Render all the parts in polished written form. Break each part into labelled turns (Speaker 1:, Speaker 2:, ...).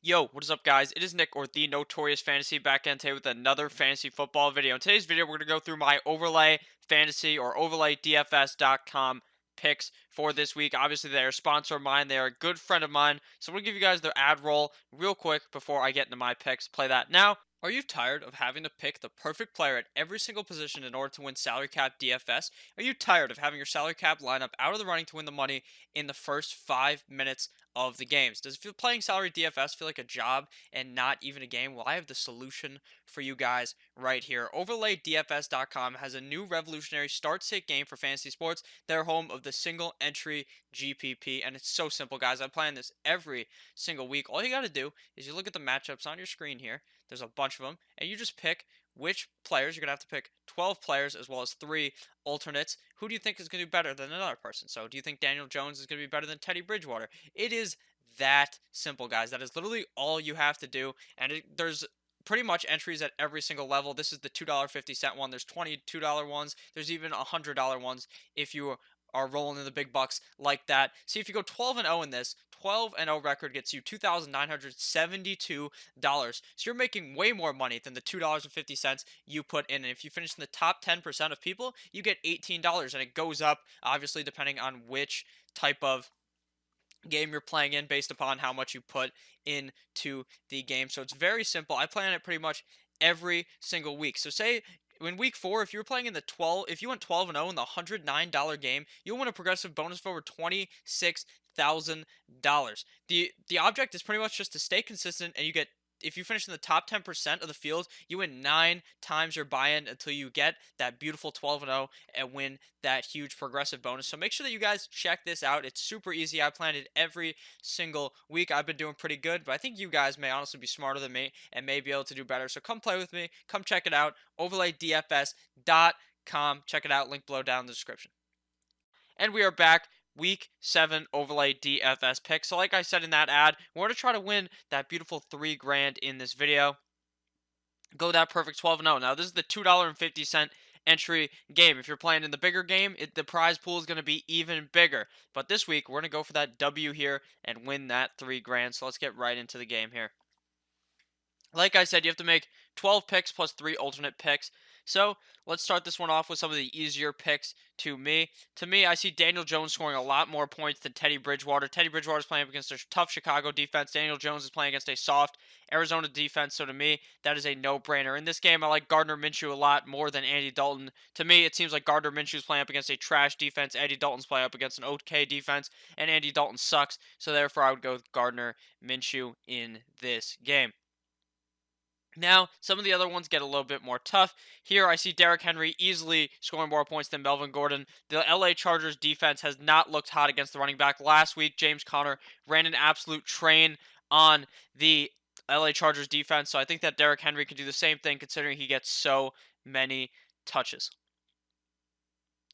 Speaker 1: Yo, what is up, guys? It is Nick, or the Notorious Fantasy, back in today with another fantasy football video. In today's video, we're going to go through my Overlay Fantasy or OverlayDFS.com picks for this week. Obviously, they are a sponsor of mine. They are a good friend of mine. So I'm going to give you guys their ad roll real quick before I get into my picks. Play that now. Are you tired of having to pick the perfect player at every single position in order to win salary cap DFS? Are you tired of having your salary cap lineup out of the running to win the money in the first 5 minutes of the games? Does playing salary DFS feel like a job and not even a game? Well, I have the solution for you guys right here. OverlayDFS.com has a new revolutionary start-sit game for fantasy sports. They're home of the single entry GPP, and it's so simple, guys. I'm playing this every single week. All you got to do is you look at the matchups on your screen here. There's a bunch of them, and you just pick which players. You're going to have to pick 12 players as well as 3 alternates. Who do you think is going to do better than another person? So do you think Daniel Jones is going to be better than Teddy Bridgewater? It is that simple, guys. That is literally all you have to do. And there's pretty much entries at every single level. This is the $2.50 one. There's $22 ones. There's even $100 ones if you are rolling in the big bucks like that. See, if you go 12-0 in this, 12-0 record gets you $2,972. So you're making way more money than the $2.50 you put in. And if you finish in the top 10% of people, you get $18, and it goes up, obviously, depending on which type of game you're playing in based upon how much you put into the game. So it's very simple. I play on it pretty much every single week. So say in week 4, if you were playing in the 12, if you went 12-0 in the $109 game, you'll win a progressive bonus of over $26,000. The object is pretty much just to stay consistent, and you get, if you finish in the top 10% of the field, you win 9 times your buy-in until you get that beautiful 12-0 and win that huge progressive bonus. So make sure that you guys check this out. It's super easy. I planned it every single week. I've been doing pretty good, but I think you guys may honestly be smarter than me and may be able to do better. So come play with me. Come check it out. OverlayDFS.com. Check it out. Link below down in the description. And we are back. Week 7 Overlay DFS pick. So like I said in that ad, we're going to try to win that beautiful $3 grand in this video. Go that perfect 12-0. Now, this is the $2.50 entry game. If you're playing in the bigger game, the prize pool is going to be even bigger. But this week, we're going to go for that W here and win that $3 grand. So let's get right into the game here. Like I said, you have to make 12 picks plus 3 alternate picks. So let's start this one off with some of the easier picks to me. To me, I see Daniel Jones scoring a lot more points than Teddy Bridgewater. Teddy Bridgewater is playing up against a tough Chicago defense. Daniel Jones is playing against a soft Arizona defense. So to me, that is a no-brainer. In this game, I like Gardner Minshew a lot more than Andy Dalton. To me, it seems like Gardner Minshew is playing up against a trash defense. Andy Dalton's playing up against an okay defense, and Andy Dalton sucks. So therefore, I would go with Gardner Minshew in this game. Now, some of the other ones get a little bit more tough. Here, I see Derrick Henry easily scoring more points than Melvin Gordon. The LA Chargers defense has not looked hot against the running back. Last week, James Conner ran an absolute train on the LA Chargers defense, so I think that Derrick Henry can do the same thing considering he gets so many touches.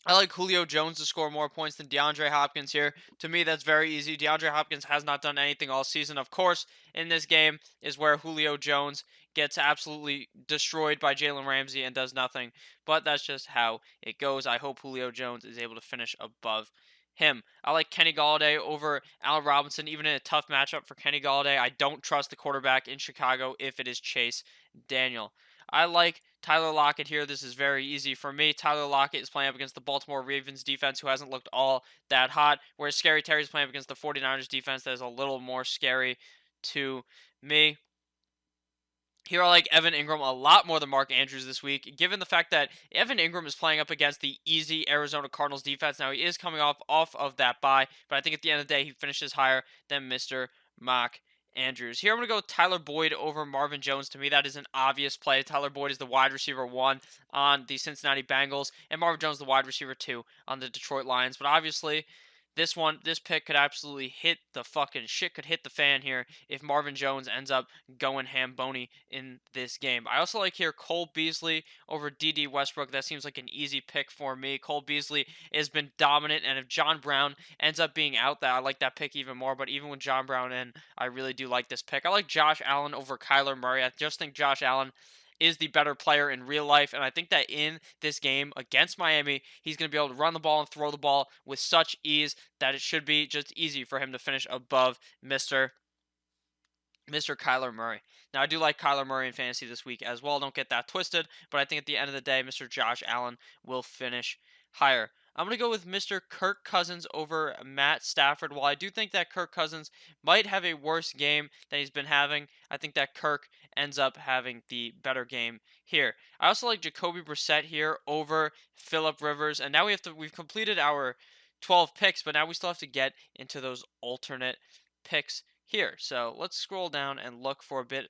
Speaker 1: I like Julio Jones to score more points than DeAndre Hopkins here. To me, that's very easy. DeAndre Hopkins has not done anything all season. Of course, in this game is where Julio Jones gets absolutely destroyed by Jalen Ramsey and does nothing. But that's just how it goes. I hope Julio Jones is able to finish above him. I like Kenny Golladay over Allen Robinson, even in a tough matchup for Kenny Golladay. I don't trust the quarterback in Chicago if it is Chase Daniel. I like Tyler Lockett here. This is very easy for me. Tyler Lockett is playing up against the Baltimore Ravens defense, who hasn't looked all that hot, whereas Scary Terry is playing up against the 49ers defense that is a little more scary to me. Here, I like Evan Ingram a lot more than Mark Andrews this week, given the fact that Evan Ingram is playing up against the easy Arizona Cardinals defense. Now, he is coming off of that bye, but I think at the end of the day, he finishes higher than Mr. Mark Andrews. Here, I'm going to go Tyler Boyd over Marvin Jones. To me, that is an obvious play. Tyler Boyd is the wide receiver 1 on the Cincinnati Bengals, and Marvin Jones the wide receiver 2 on the Detroit Lions. But obviously, this pick could absolutely hit the fucking shit, could hit the fan here if Marvin Jones ends up going ham-bony in this game. I also like here Cole Beasley over D.D. Westbrook. That seems like an easy pick for me. Cole Beasley has been dominant, and if John Brown ends up being out, I like that pick even more. But even with John Brown in, I really do like this pick. I like Josh Allen over Kyler Murray. I just think Josh Allen is the better player in real life. And I think that in this game against Miami, he's going to be able to run the ball and throw the ball with such ease that it should be just easy for him to finish above Mr. Mr. Kyler Murray. Now, I do like Kyler Murray in fantasy this week as well. Don't get that twisted. But I think at the end of the day, Mr. Josh Allen will finish higher. I'm going to go with Mr. Kirk Cousins over Matt Stafford. While I do think that Kirk Cousins might have a worse game than he's been having, I think that Kirk ends up having the better game here. I also like Jacoby Brissett here over Phillip Rivers. And now we've completed our 12 picks, but now we still have to get into those alternate picks here. So let's scroll down and look for a bit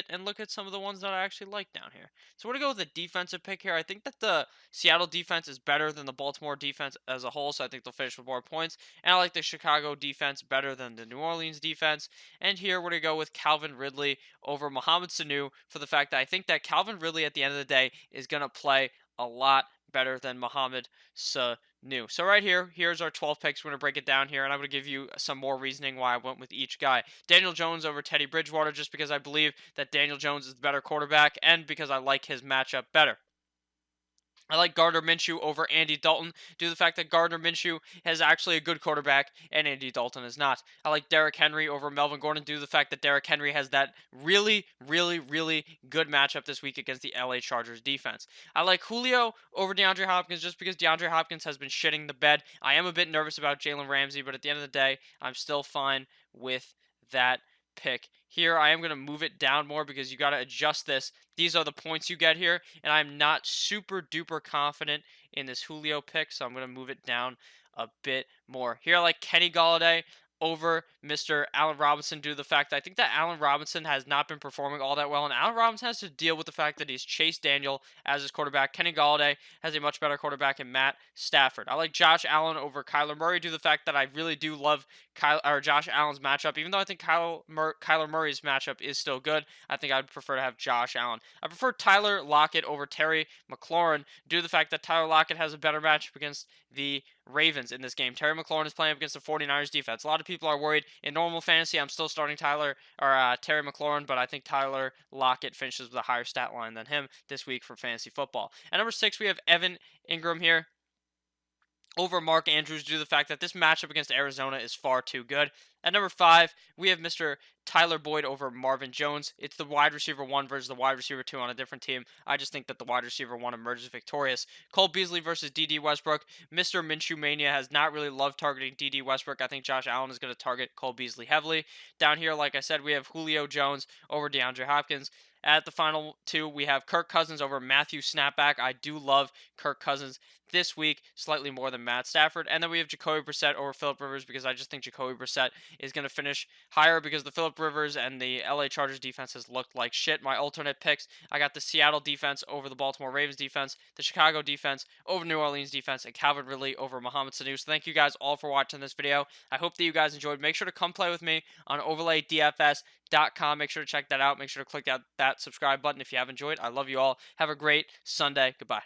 Speaker 1: and look at some of the ones that I actually like down here. So we're going to go with a defensive pick here. I think that the Seattle defense is better than the Baltimore defense as a whole, so I think they'll finish with more points. And I like the Chicago defense better than the New Orleans defense. And here we're going to go with Calvin Ridley over Mohamed Sanu for the fact that I think that Calvin Ridley at the end of the day is going to play a lot better than Mohamed Sanu. So right here, here's our 12 picks. We're going to break it down here, and I'm going to give you some more reasoning why I went with each guy. Daniel Jones over Teddy Bridgewater, just because I believe that Daniel Jones is the better quarterback, and because I like his matchup better. I like Gardner Minshew over Andy Dalton due to the fact that Gardner Minshew is actually a good quarterback and Andy Dalton is not. I like Derrick Henry over Melvin Gordon due to the fact that Derrick Henry has that really, really, really good matchup this week against the LA Chargers defense. I like Julio over DeAndre Hopkins just because DeAndre Hopkins has been shitting the bed. I am a bit nervous about Jalen Ramsey, but at the end of the day, I'm still fine with that pick. Here, I am going to move it down more because you got to adjust this. These are the points you get here, and I'm not super duper confident in this Julio pick, so I'm going to move it down a bit more. Here, I like Kenny Galladay over Mr. Allen Robinson due to the fact that I think that Allen Robinson has not been performing all that well, and Allen Robinson has to deal with the fact that he's Chase Daniel as his quarterback. Kenny Galladay has a much better quarterback in Matt Stafford. I like Josh Allen over Kyler Murray due to the fact that I really do love Josh Allen's matchup, even though I think Kyler Murray's matchup is still good. I think I'd prefer to have Josh Allen. I prefer Tyler Lockett over Terry McLaurin due to the fact that Tyler Lockett has a better matchup against the Ravens in this game. Terry McLaurin is playing up against the 49ers defense. A lot of people are worried. In normal fantasy, I'm still starting Terry McLaurin, but I think Tyler Lockett finishes with a higher stat line than him this week for fantasy football. At number 6, we have Evan Ingram here over Mark Andrews due to the fact that this matchup against Arizona is far too good. At number 5, we have Mr. Tyler Boyd over Marvin Jones. It's the wide receiver 1 versus the wide receiver 2 on a different team. I just think that the wide receiver 1 emerges victorious. Cole Beasley versus D.D. Westbrook. Mr. Minshew Mania has not really loved targeting D.D. Westbrook. I think Josh Allen is going to target Cole Beasley heavily. Down here, like I said, we have Julio Jones over DeAndre Hopkins. At the final 2, we have Kirk Cousins over Matthew Snapback. I do love Kirk Cousins this week slightly more than Matt Stafford. And then we have Jacoby Brissett over Phillip Rivers because I just think Jacoby Brissett is going to finish higher because the Phillip Rivers and the LA Chargers defense has looked like shit. My alternate picks, I got the Seattle defense over the Baltimore Ravens defense, the Chicago defense over New Orleans defense, and Calvin Ridley over Mohamed Sanu. So thank you guys all for watching this video. I hope that you guys enjoyed. Make sure to come play with me on OverlayDFS.com. Make sure to check that out. Make sure to click that subscribe button if you have enjoyed. I love you all. Have a great Sunday. Goodbye.